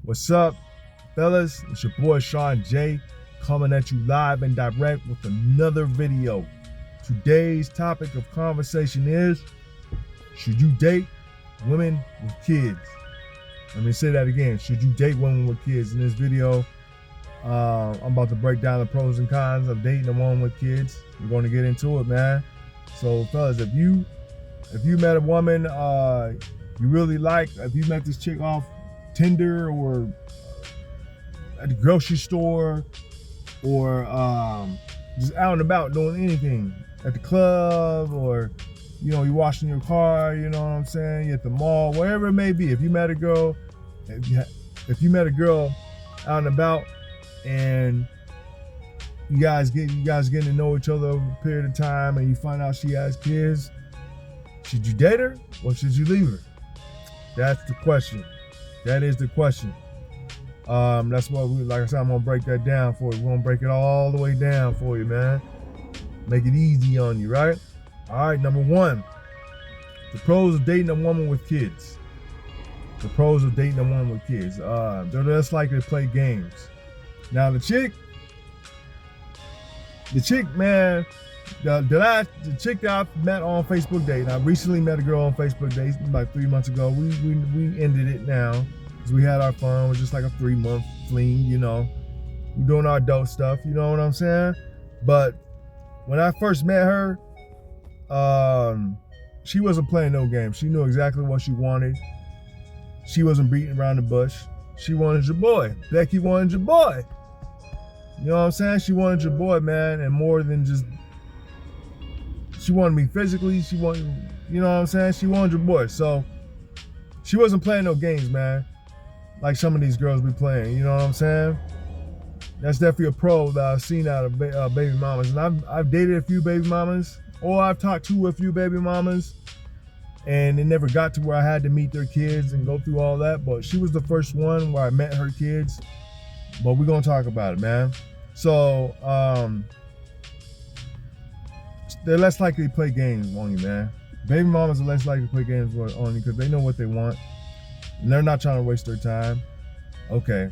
What's up, fellas? It's your boy Sean J coming at you live and direct with another video. Today's topic of conversation is, should you date women with kids? Let me say that again. Should you date women with kids? In this video, I'm about to break down the pros and cons of dating a woman with kids. We're going to get into it, man. So, fellas, if you met a woman you really like, if you met this chick off Tinder or at the grocery store or just out and about doing anything at the club, or you're washing your car, you know what I'm saying, you're at the mall, wherever it may be. If you met a girl, out and about, and you guys getting to know each other over a period of time, and you find out she has kids, should you date her or should you leave her? That's the question. That is the question. That's what like I said, I'm gonna break that down for you. We're gonna break it all the way down for you, man. Make it easy on you, right? All right, number one, the pros of dating a woman with kids. The pros of dating a woman with kids. They're less likely to play games. Now the chick, man, the chick that I met on Facebook date. I recently met a girl on Facebook date like 3 months ago. We ended it now because we had our fun. It was just like a 3-month fling, We're doing our adult stuff, you know what I'm saying? But when I first met her, she wasn't playing no games. She knew exactly what she wanted. She wasn't beating around the bush. She wanted your boy. Becky wanted your boy. You know what I'm saying? She wanted your boy, man, and more than just, she wanted me physically. She wanted, you know what I'm saying? She wanted your boy. So she wasn't playing no games, man, like some of these girls be playing. You know what I'm saying? That's definitely a pro that I've seen out of baby mamas. And I've dated a few baby mamas, or I've talked to a few baby mamas, and it never got to where I had to meet their kids and go through all that. But she was the first one where I met her kids. But we're gonna talk about it, man. So they're less likely to play games on you, man. Baby mamas are less likely to play games on you because they know what they want and they're not trying to waste their time. Okay.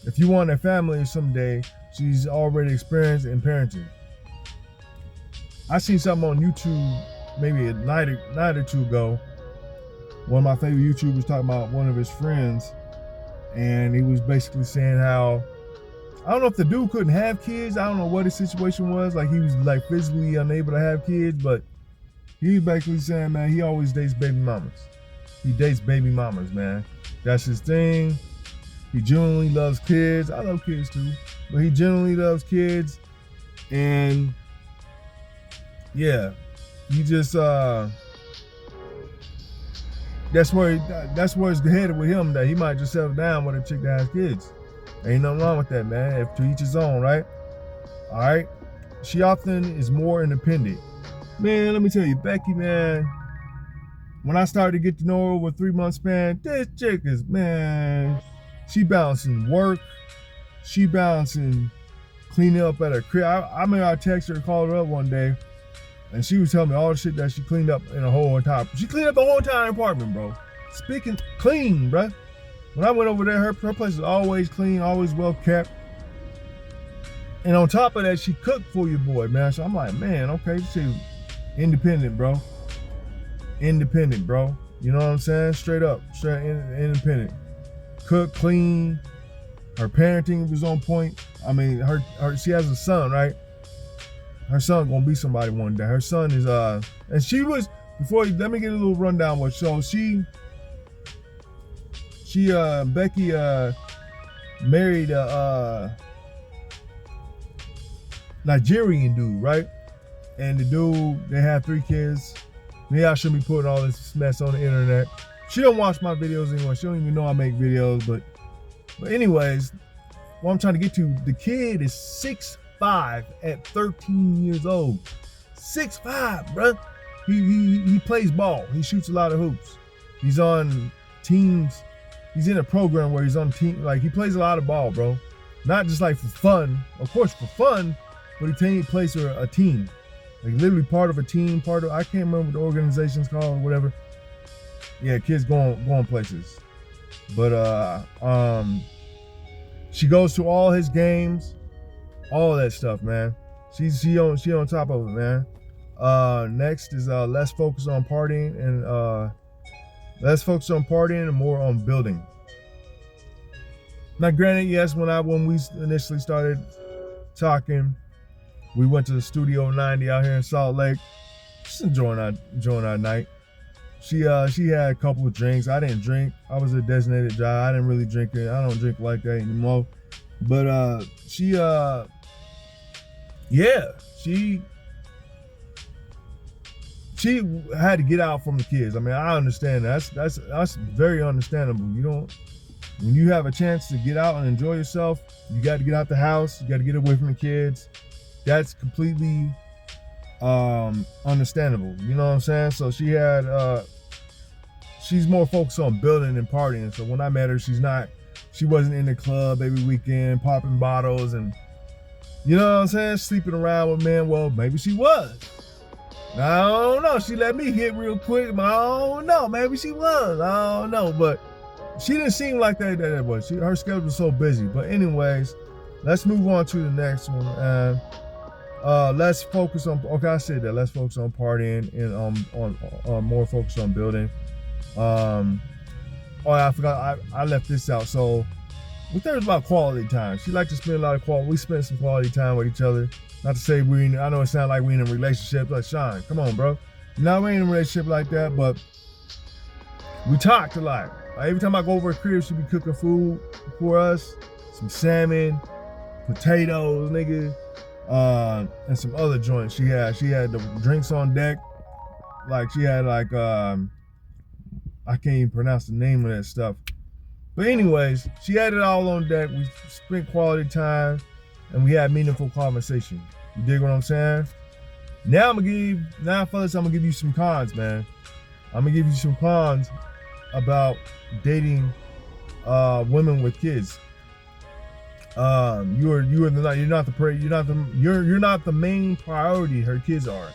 If you want a family someday, she's already experienced in parenting. I seen something on YouTube maybe a night or two ago. One of my favorite YouTubers talking about one of his friends, and he was basically saying how, I don't know if the dude couldn't have kids. I don't know what his situation was. Like, he was like physically unable to have kids, but he was basically saying, man, he always dates baby mamas. He dates baby mamas, man. That's his thing. He genuinely loves kids. I love kids too, but he genuinely loves kids. And yeah, he just that's where it's headed with him, that he might just settle down with a chick that has kids. Ain't nothing wrong with that, man. If to each his own, right? All right. She often is more independent. Man, let me tell you, Becky, man, when I started to get to know her over a 3-month span, this chick is, man, she balancing work. She balancing cleaning up at her crib. I remember I texted her, called her up one day, and she was telling me all the shit that she cleaned up in a whole entire, she cleaned up the whole entire apartment, bro. Speaking clean, bro. When I went over there, her place is always clean, always well kept. And on top of that, she cooked for your boy, man. So I'm like, man, okay, she's independent, bro. Independent, bro. You know what I'm saying? Straight independent. Cook, clean. Her parenting was on point. I mean, she has a son, right? Her son gonna be somebody one day. Her son is and she was, let me get a little rundown what. So Becky married a Nigerian dude, right? And the dude, they have 3 kids. Maybe I shouldn't be putting all this mess on the internet. She don't watch my videos anymore. She don't even know I make videos, but anyways, what I'm trying to get to, the kid is 6'5" at 13 years old. 6'5", bro. He plays ball. He shoots a lot of hoops. He's on teams. He's in a program where he's on team. Like, he plays a lot of ball, bro. Not just like for fun. Of course, for fun, but he plays for a team. Like, literally part of a team, I can't remember what the organization's called or whatever. Yeah, kids going places. But she goes to all his games, all that stuff, man. She on top of it, man. Next is let's focus on partying and more on building. Now, granted, yes, when we initially started talking, we went to the Studio 90 out here in Salt Lake, just enjoying our night. She had a couple of drinks. I didn't drink. I was a designated driver. I didn't really drink it. I don't drink like that anymore. But she had to get out from the kids. I mean, I understand that. That's very understandable. When you have a chance to get out and enjoy yourself, you got to get out the house. You got to get away from the kids. That's completely understandable. You know what I'm saying? So she's more focused on building and partying. So when I met her, she wasn't in the club every weekend popping bottles and, you know what I'm saying, sleeping around with men. Well, maybe she was. I don't know. She let me hit real quick. I don't know. Maybe she was. I don't know. But she didn't seem like that was. Her schedule was so busy. But anyways, let's move on to the next one. And let's focus on. Okay, I said that. Let's focus on partying and on more focus on building. I forgot. I left this out. So we talked about quality time. She liked to spend a lot of quality. We spent some quality time with each other. Not to say I know it sounds like we in a relationship. Like, Sean, come on, bro. No, we ain't in a relationship like that, but we talked a lot. Every time I go over her crib, she be cooking food for us. Some salmon, potatoes, nigga, and some other joints. She had the drinks on deck. Like, she had like, I can't even pronounce the name of that stuff. But anyways, she had it all on deck. We spent quality time and we had meaningful conversation. You dig what I'm saying? Fellas, I'm gonna give you some cons, man. I'm gonna give you some cons about dating women with kids. You're not the main priority her kids are.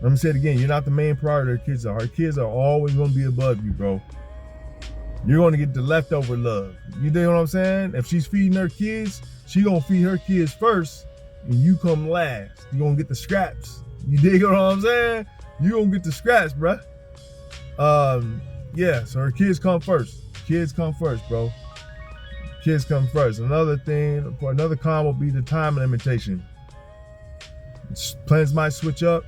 Let me say it again. You're not the main priority her kids are. Her kids are always gonna be above you, bro. You're gonna get the leftover love. You dig what I'm saying? If she's feeding her kids, she gonna feed her kids first, and you come last. You gonna get the scraps. You dig what I'm saying? You gonna get the scraps, bruh. Yeah. So her kids come first. Kids come first, bro. Kids come first. Another con will be the time limitation. Plans might switch up.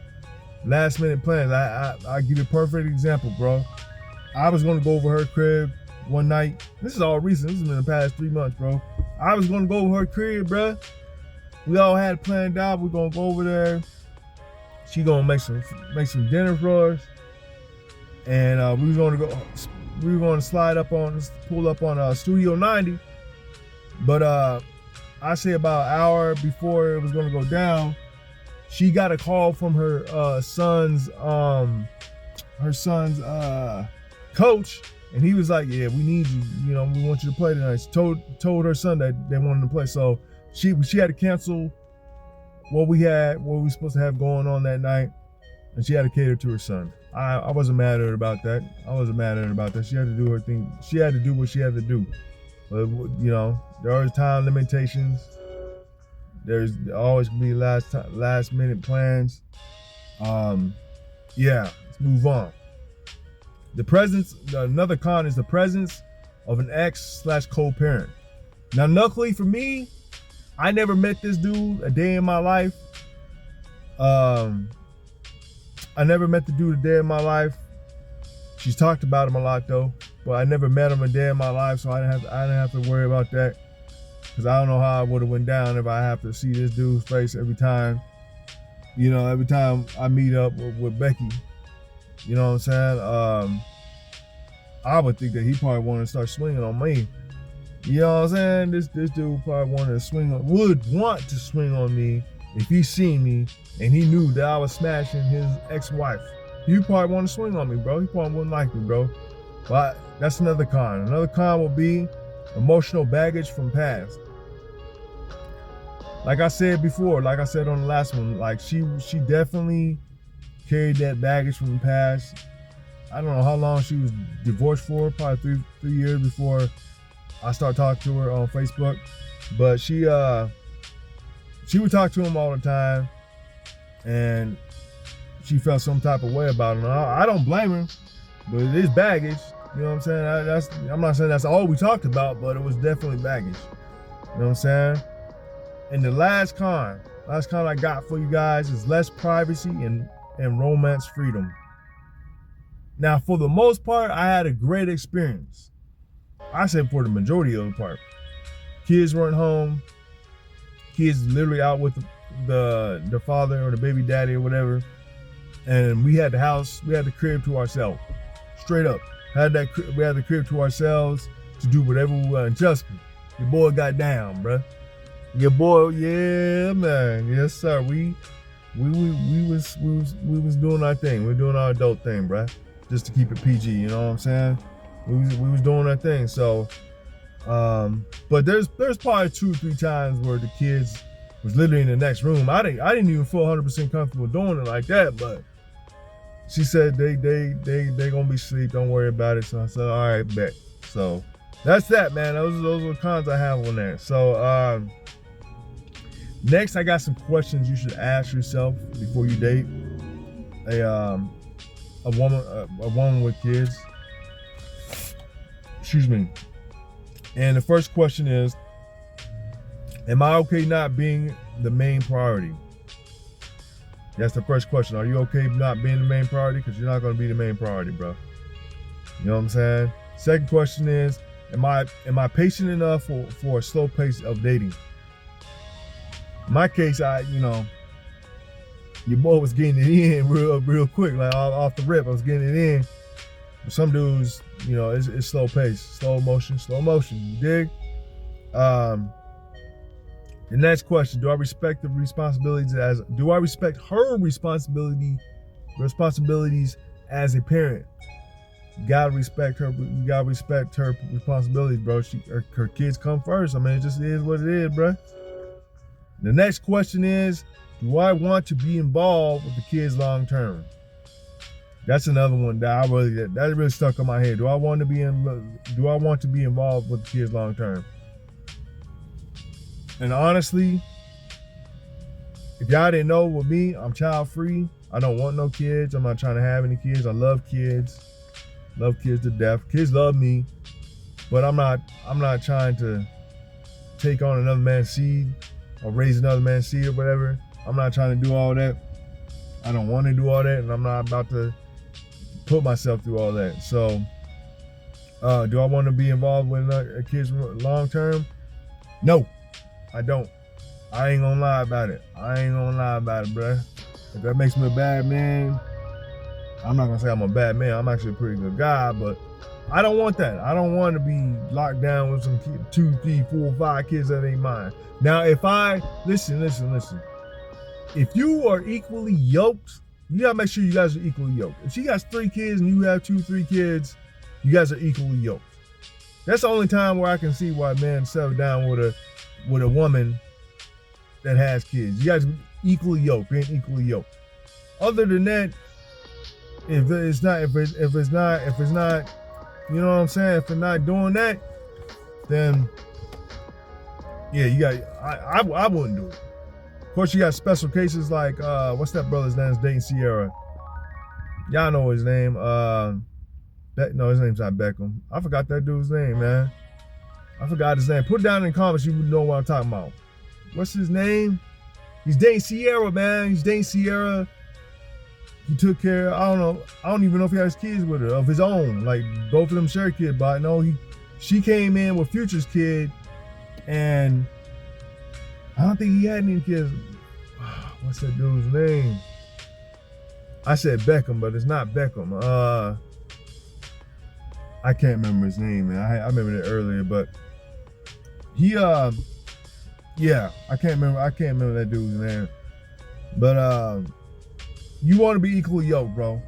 Last minute plans. I give you a perfect example, bro. I was gonna go over her crib one night. This is all recent. This has been the past 3 months, bro. I was gonna go over her crib, bro. We all had it planned out. We're gonna go over there. She gonna make some dinner for us, and we were gonna pull up on Studio 90. But I say about an hour before it was gonna go down, she got a call from her son's coach, and he was like, "Yeah, we need you. You know, we want you to play tonight." She told her son that they wanted to play, so she had to cancel what we were supposed to have going on that night, and she had to cater to her son. I wasn't mad at her about that. She had to do her thing. She had to do what she had to do. But you know, there are time limitations. There's always gonna be last minute plans. Yeah, let's move on. Another con is the presence of an ex/co-parent. Now, luckily for me, I never met this dude a day in my life. She's talked about him a lot though, but I never met him a day in my life, so I didn't have to worry about that. Cause I don't know how it would have went down if I have to see this dude's face every time. You know, every time I meet up with Becky. You know what I'm saying? I would think that he probably wanted to start swinging on me. You know what I'm saying? This dude probably would want to swing on me if he seen me and he knew that I was smashing his ex-wife. He probably want to swing on me, bro. He probably wouldn't like me, bro. But that's another con. Another con will be emotional baggage from past. Like I said on the last one, like she definitely carried that baggage from the past. I don't know how long she was divorced for, probably three years before I started talking to her on Facebook. But she would talk to him all the time, and she felt some type of way about him. I don't blame her, but it is baggage. You know what I'm saying? I'm not saying that's all we talked about, but it was definitely baggage. You know what I'm saying? And the last con I got for you guys is less privacy and romance freedom. Now, for the most part, I had a great experience. I said for the majority of the part. Kids weren't home. Kids literally out with the father or the baby daddy or whatever. And we had the crib to ourselves. Straight up. We had the crib to ourselves to do whatever we want. Jessica, your boy got down, bruh. Your boy, yeah, man. Yes, sir. We was doing our thing. We were doing our adult thing, bruh. Just to keep it PG, you know what I'm saying? We was doing our thing. So but there's probably 2 or 3 times where the kids was literally in the next room. I didn't even feel 100% comfortable doing it like that, but she said they gonna be asleep, don't worry about it. So I said, all right, bet. So that's that, man. Those are the cons I have on there. So next, I got some questions you should ask yourself before you date a woman with kids. Excuse me. And the first question is, am I okay not being the main priority? That's the first question. Are you okay not being the main priority? Because you're not going to be the main priority, bro. You know what I'm saying? Second question is, am I patient enough for a slow pace of dating? In my case, your boy was getting it in real quick, like off the rip. I was getting it in. But some dudes, it's slow pace, slow motion. You dig? The next question: do I respect her responsibilities as a parent? You gotta respect her. You gotta respect her responsibilities, bro. Her kids come first. I mean, it just is what it is, bro. The next question is, do I want to be involved with the kids long term? That's another one that really stuck in my head. Do I want to be involved with the kids long term? And honestly, if y'all didn't know, with me, I'm child free. I don't want no kids. I'm not trying to have any kids. I love kids. Love kids to death. Kids love me, but I'm not trying to take on another man's seed or raise another man's seed or whatever. I'm not trying to do all that. I don't want to do all that, and I'm not about to put myself through all that. So, do I want to be involved with kids long term? No, I don't. I ain't gonna lie about it. Bruh. If that makes me a bad man, I'm not gonna say I'm a bad man. I'm actually a pretty good guy, but I don't want that. I don't want to be locked down with some 2, 3, 4, 5 kids that ain't mine. Now, if listen. If you are equally yoked, you gotta make sure you guys are equally yoked. If she has 3 kids and you have 2, 3 kids, you guys are equally yoked. That's the only time where I can see why men settle down with a woman that has kids. You guys equally yoked, being equally yoked. Other than that, if it's not, you know what I'm saying? If they're not doing that, then yeah, you got. I wouldn't do it. Of course, you got special cases like what's that brother's name? Is dating Sierra. Y'all know his name. No, his name's not Beckham. I forgot that dude's name, man. I forgot his name. Put it down in the comments. You would know what I'm talking about. What's his name? He's dating Sierra, man. He's dating Sierra. He took care. I don't even know if he has kids with her of his own. Like both of them share a kid, but I know she came in with Future's kid, and I don't think he had any kids. What's that dude's name? I said Beckham, but it's not Beckham. I can't remember his name, man. I remember that earlier, but he yeah, I can't remember that dude's name. But you want to be equally yoked, bro.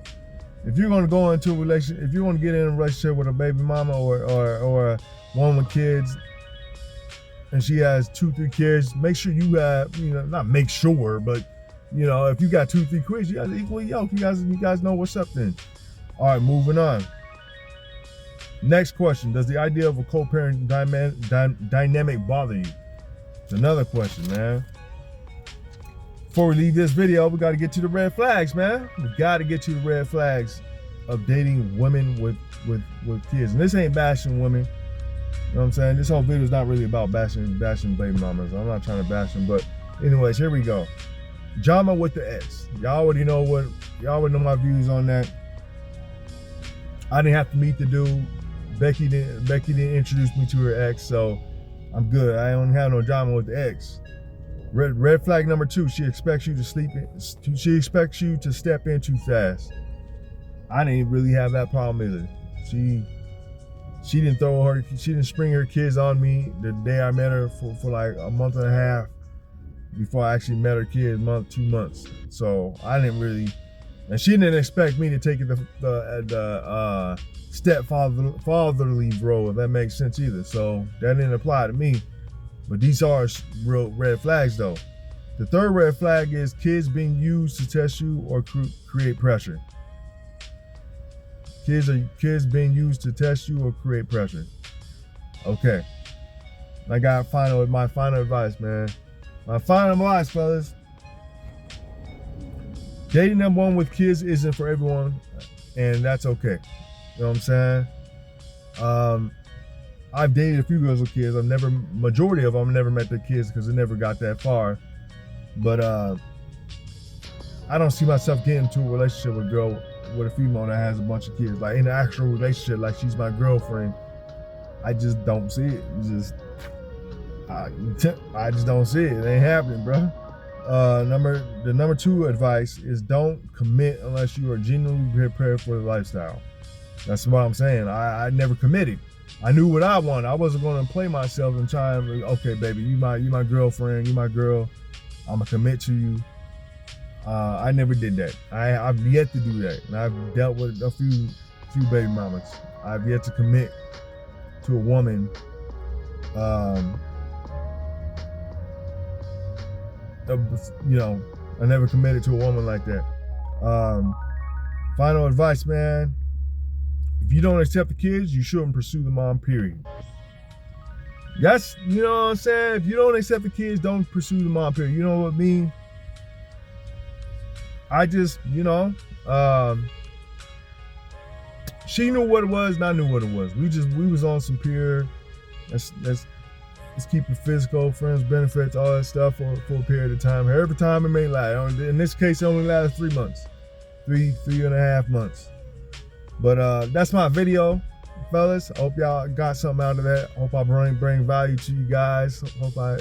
If you're gonna go into a relationship, if you want to get in a relationship with a baby mama or a woman with kids, and she has 2, 3 kids, make sure you have, not make sure, but if you got 2, 3 kids, you guys are equally yoked. You guys know what's up then. All right, moving on. Next question: does the idea of a co-parent dynamic bother you? It's another question, man. Before we leave this video, we got to get to the red flags, man. We got to get to the red flags of dating women with kids. And this ain't bashing women. You know what I'm saying? This whole video is not really about bashing baby mamas. I'm not trying to bash them, but anyways, here we go. Drama with the ex. Y'all already know my views on that. I didn't have to meet the dude. Becky didn't introduce me to her ex, so I'm good. I don't have no drama with the ex. Red flag number 2, she expects you to she expects you to step in too fast. I didn't really have that problem either. She didn't spring her kids on me the day I met her for like a month and a half before I actually met her kids, 2 months. So I didn't really, and she didn't expect me to take the stepfatherly role, if that makes sense either. So that didn't apply to me. But these are real red flags though. The third red flag is kids being used to test you or create pressure. Kids being used to test you or create pressure. Okay. I got my final advice, man. My final advice, fellas. Dating number 1 with kids isn't for everyone, and that's okay. You know what I'm saying? I've dated a few girls with kids. Majority of them, I've never met their kids because it never got that far. But I don't see myself getting into a relationship with a female that has a bunch of kids. Like in an actual relationship, like she's my girlfriend. I just don't see it. I just don't see it. It ain't happening, bro. The number 2 advice is don't commit unless you are genuinely prepared for the lifestyle. That's what I'm saying. I never committed. I knew what I wanted. I wasn't going to play myself and try and, okay, baby, you my girlfriend, you my girl. I'm gonna commit to you. I never did that. I've yet to do that, and I've dealt with a few baby mamas. I've yet to commit to a woman. I never committed to a woman like that. Final advice, man. If you don't accept the kids, you shouldn't pursue the mom, period. That's, you know what I'm saying? If you don't accept the kids, don't pursue the mom, period. You know what I mean? I just, she knew what it was and I knew what it was. We was on some pure, let's keep it physical, friends, benefits, all that stuff for a period of time. Every time it may last. In this case, it only lasted 3 months. 3.5 months. But that's my video, fellas. I hope y'all got something out of that. Hope I bring value to you guys. Hope I,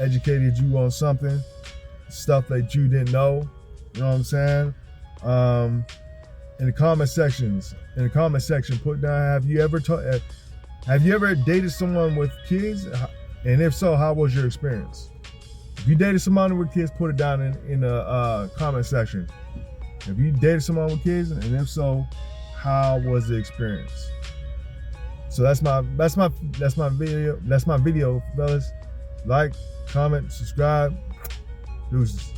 educated you on something, stuff that you didn't know. You know what I'm saying? In the comment section, put down, have you ever dated someone with kids? And if so, how was your experience? If you dated someone with kids, put it down in the comment section. If you dated someone with kids, and if so, how was the experience? So that's my video, fellas. Like, comment, subscribe. Deuces.